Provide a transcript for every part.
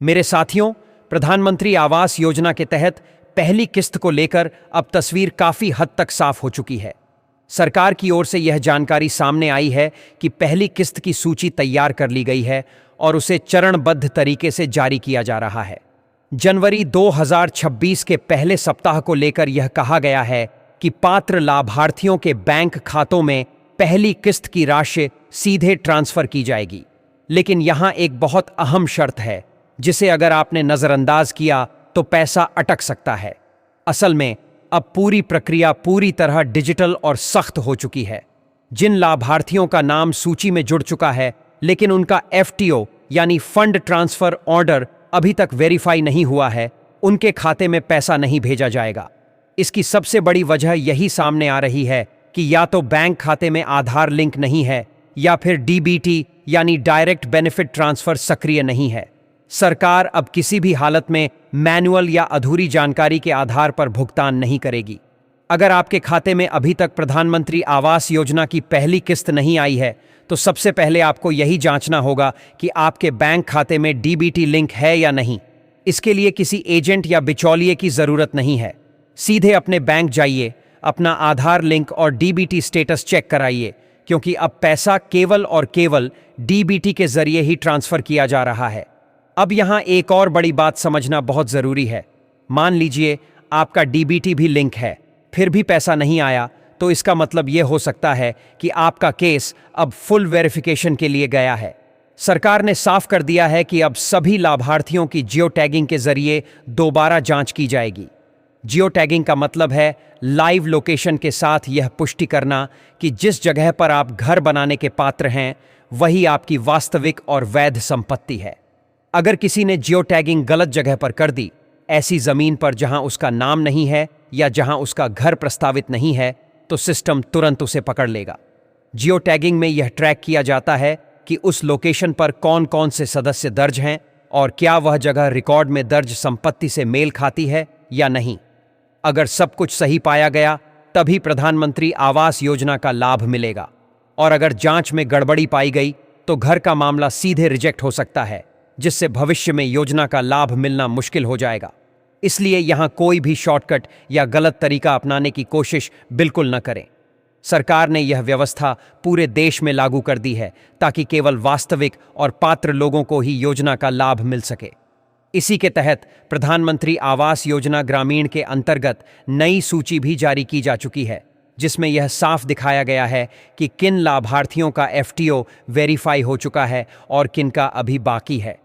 मेरे साथियों, प्रधानमंत्री आवास योजना के तहत पहली किस्त को लेकर अब तस्वीर काफी हद तक साफ हो चुकी है। सरकार की ओर से यह जानकारी सामने आई है कि पहली किस्त की सूची तैयार कर ली गई है और उसे चरणबद्ध तरीके से जारी किया जा रहा है। जनवरी 2026 के पहले सप्ताह को लेकर यह कहा गया है कि पात्र लाभार्थियों के बैंक खातों में पहली किस्त की राशि सीधे ट्रांसफर की जाएगी। लेकिन यहां एक बहुत अहम शर्त है, जिसे अगर आपने नजरअंदाज किया तो पैसा अटक सकता है। असल में अब पूरी प्रक्रिया पूरी तरह डिजिटल और सख्त हो चुकी है। जिन लाभार्थियों का नाम सूची में जुड़ चुका है लेकिन उनका एफटीओ यानी फंड ट्रांसफर ऑर्डर अभी तक वेरीफाई नहीं हुआ है, उनके खाते में पैसा नहीं भेजा जाएगा। इसकी सबसे बड़ी वजह यही सामने आ रही है कि या तो बैंक खाते में आधार लिंक नहीं है या फिर डीबीटी यानी डायरेक्ट बेनिफिट ट्रांसफर सक्रिय नहीं है। सरकार अब किसी भी हालत में मैनुअल या अधूरी जानकारी के आधार पर भुगतान नहीं करेगी। अगर आपके खाते में अभी तक प्रधानमंत्री आवास योजना की पहली किस्त नहीं आई है तो सबसे पहले आपको यही जांचना होगा कि आपके बैंक खाते में डीबीटी लिंक है या नहीं। इसके लिए किसी एजेंट या बिचौलिए की जरूरत नहीं है। सीधे अपने बैंक जाइए, अपना आधार लिंक और डीबीटी स्टेटस चेक कराइए, क्योंकि अब पैसा केवल और केवल डीबीटी के जरिए ही ट्रांसफर किया जा रहा है। अब यहां एक और बड़ी बात समझना बहुत जरूरी है। मान लीजिए आपका डीबीटी भी लिंक है, फिर भी पैसा नहीं आया, तो इसका मतलब यह हो सकता है कि आपका केस अब फुल वेरिफिकेशन के लिए गया है। सरकार ने साफ कर दिया है कि अब सभी लाभार्थियों की जियो टैगिंग के जरिए दोबारा जांच की जाएगी। जियो टैगिंग का मतलब है लाइव लोकेशन के साथ यह पुष्टि करना कि जिस जगह पर आप घर बनाने के पात्र हैं वही आपकी वास्तविक और वैध संपत्ति है। अगर किसी ने जियो टैगिंग गलत जगह पर कर दी, ऐसी जमीन पर जहां उसका नाम नहीं है या जहां उसका घर प्रस्तावित नहीं है, तो सिस्टम तुरंत उसे पकड़ लेगा। जियो टैगिंग में यह ट्रैक किया जाता है कि उस लोकेशन पर कौन कौन से सदस्य दर्ज हैं और क्या वह जगह रिकॉर्ड में दर्ज संपत्ति से मेल खाती है या नहीं। अगर सब कुछ सही पाया गया तभी प्रधानमंत्री आवास योजना का लाभ मिलेगा, और अगर जांच में गड़बड़ी पाई गई तो घर का मामला सीधे रिजेक्ट हो सकता है, जिससे भविष्य में योजना का लाभ मिलना मुश्किल हो जाएगा। इसलिए यहां कोई भी शॉर्टकट या गलत तरीका अपनाने की कोशिश बिल्कुल न करें। सरकार ने यह व्यवस्था पूरे देश में लागू कर दी है ताकि केवल वास्तविक और पात्र लोगों को ही योजना का लाभ मिल सके। इसी के तहत प्रधानमंत्री आवास योजना ग्रामीण के अंतर्गत नई सूची भी जारी की जा चुकी है, जिसमें यह साफ दिखाया गया है कि किन लाभार्थियों का एफटीओ वेरीफाई हो चुका है और किन का अभी बाकी है।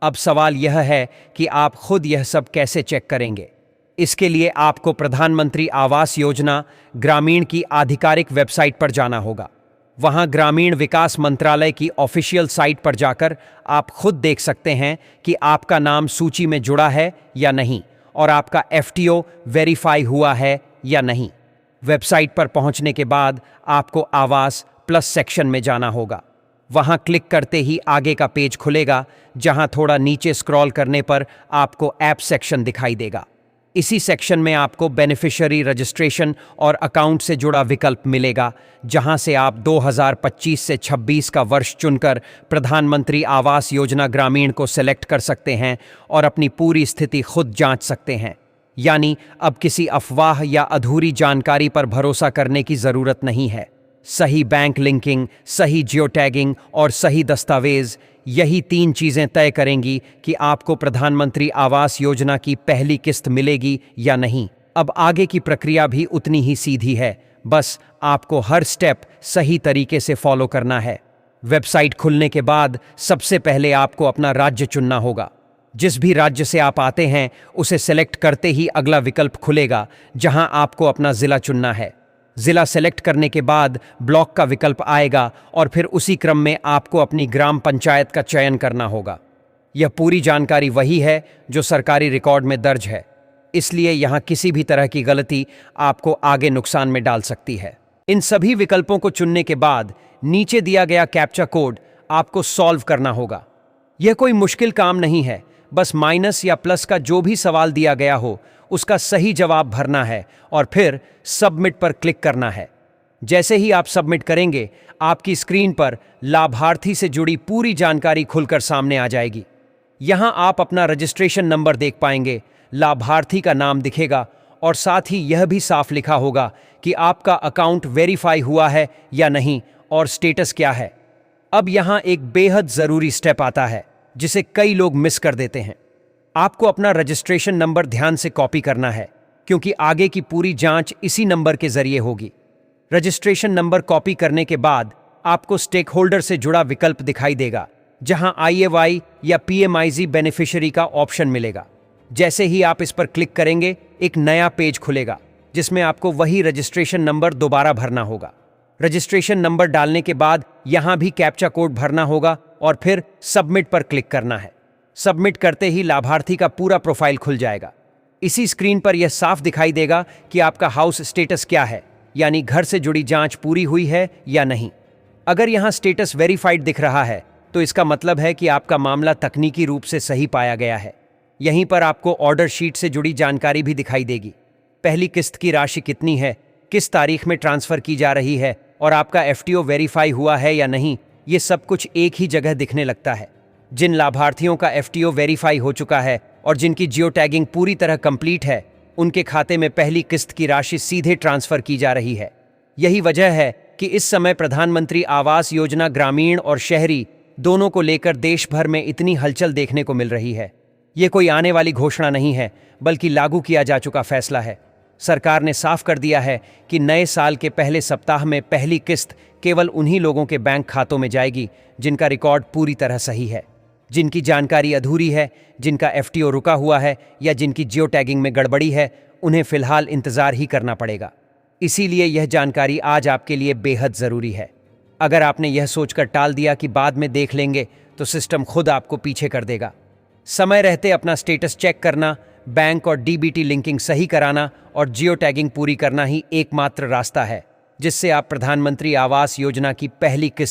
अब सवाल यह है कि आप खुद यह सब कैसे चेक करेंगे। इसके लिए आपको प्रधानमंत्री आवास योजना ग्रामीण की आधिकारिक वेबसाइट पर जाना होगा। वहां ग्रामीण विकास मंत्रालय की ऑफिशियल साइट पर जाकर आप खुद देख सकते हैं कि आपका नाम सूची में जुड़ा है या नहीं और आपका एफटीओ वेरीफाई हुआ है या नहीं। वेबसाइट पर पहुंचने के बाद आपको आवास प्लस सेक्शन में जाना होगा। वहां क्लिक करते ही आगे का पेज खुलेगा, जहां थोड़ा नीचे स्क्रॉल करने पर आपको ऐप सेक्शन दिखाई देगा। इसी सेक्शन में आपको बेनिफिशियरी रजिस्ट्रेशन और अकाउंट से जुड़ा विकल्प मिलेगा, जहां से आप 2025 से 26 का वर्ष चुनकर प्रधानमंत्री आवास योजना ग्रामीण को सेलेक्ट कर सकते हैं और अपनी पूरी स्थिति खुद जांच सकते हैं। यानी अब किसी अफवाह या अधूरी जानकारी पर भरोसा करने की जरूरत नहीं है। सही बैंक लिंकिंग, सही जियो टैगिंग और सही दस्तावेज, यही 3 चीजें तय करेंगी कि आपको प्रधानमंत्री आवास योजना की पहली किस्त मिलेगी या नहीं। अब आगे की प्रक्रिया भी उतनी ही सीधी है, बस आपको हर स्टेप सही तरीके से फॉलो करना है। वेबसाइट खुलने के बाद सबसे पहले आपको अपना राज्य चुनना होगा। जिस भी राज्य से आप आते हैं उसे सेलेक्ट करते ही अगला विकल्प खुलेगा, जहां आपको अपना जिला चुनना है। जिला सेलेक्ट करने के बाद ब्लॉक का विकल्प आएगा और फिर उसी क्रम में आपको अपनी ग्राम पंचायत का चयन करना होगा। यह पूरी जानकारी वही है जो सरकारी रिकॉर्ड में दर्ज है, इसलिए यहां किसी भी तरह की गलती आपको आगे नुकसान में डाल सकती है। इन सभी विकल्पों को चुनने के बाद नीचे दिया गया कैप्चा कोड आपको सॉल्व करना होगा। यह कोई मुश्किल काम नहीं है, बस माइनस या प्लस का जो भी सवाल दिया गया हो उसका सही जवाब भरना है और फिर सबमिट पर क्लिक करना है। जैसे ही आप सबमिट करेंगे, आपकी स्क्रीन पर लाभार्थी से जुड़ी पूरी जानकारी खुलकर सामने आ जाएगी। यहाँ आप अपना रजिस्ट्रेशन नंबर देख पाएंगे, लाभार्थी का नाम दिखेगा और साथ ही यह भी साफ लिखा होगा कि आपका अकाउंट वेरीफाई हुआ है या नहीं और स्टेटस क्या है। अब यहाँ एक बेहद ज़रूरी स्टेप आता है जिसे कई लोग मिस कर देते हैं। आपको अपना रजिस्ट्रेशन नंबर ध्यान से कॉपी करना है क्योंकि आगे की पूरी जांच इसी नंबर के जरिए होगी। रजिस्ट्रेशन नंबर कॉपी करने के बाद आपको स्टेक होल्डर से जुड़ा विकल्प दिखाई देगा जहां IAY या PMIG बेनिफिशियरी का ऑप्शन मिलेगा। जैसे ही आप इस पर क्लिक करेंगे एक नया पेज खुलेगा जिसमें आपको वही रजिस्ट्रेशन नंबर दोबारा भरना होगा। रजिस्ट्रेशन नंबर डालने के बाद यहां भी कैप्चा कोड भरना होगा और फिर सबमिट पर क्लिक करना है। सबमिट करते ही लाभार्थी का पूरा प्रोफाइल खुल जाएगा। इसी स्क्रीन पर यह साफ दिखाई देगा कि आपका हाउस स्टेटस क्या है, यानी घर से जुड़ी जांच पूरी हुई है या नहीं। अगर यहां स्टेटस वेरीफाइड दिख रहा है तो इसका मतलब है कि आपका मामला तकनीकी रूप से सही पाया गया है। यहीं पर आपको ऑर्डर शीट से जुड़ी जानकारी भी दिखाई देगी। पहली किस्त की राशि कितनी है, किस तारीख में ट्रांसफर की जा रही है और आपका FTO वेरीफाई हुआ है या नहीं, ये सब कुछ एक ही जगह दिखने लगता है। जिन लाभार्थियों का FTO वेरीफाई हो चुका है और जिनकी जियो टैगिंग पूरी तरह कंप्लीट है, उनके खाते में पहली किस्त की राशि सीधे ट्रांसफर की जा रही है। यही वजह है कि इस समय प्रधानमंत्री आवास योजना ग्रामीण और शहरी दोनों को लेकर देश भर में इतनी हलचल देखने को मिल रही है। ये कोई आने वाली घोषणा नहीं है बल्कि लागू किया जा चुका फैसला है। सरकार ने साफ कर दिया है कि नए साल के पहले सप्ताह में पहली किस्त केवल उन्हीं लोगों के बैंक खातों में जाएगी जिनका रिकॉर्ड पूरी तरह सही है, जिनकी जानकारी अधूरी है, जिनका FTO रुका हुआ है या जिनकी जियो टैगिंग में गड़बड़ी है, उन्हें फिलहाल इंतजार ही करना पड़ेगा। इसीलिए यह जानकारी आज आपके लिए बेहद ज़रूरी है। अगर आपने यह सोचकर टाल दिया कि बाद में देख लेंगे तो सिस्टम खुद आपको पीछे कर देगा। समय रहते अपना स्टेटस चेक करना, बैंक और DBT लिंकिंग सही कराना और जियो टैगिंग पूरी करना ही एकमात्र रास्ता है जिससे आप प्रधानमंत्री आवास योजना की पहली किस्त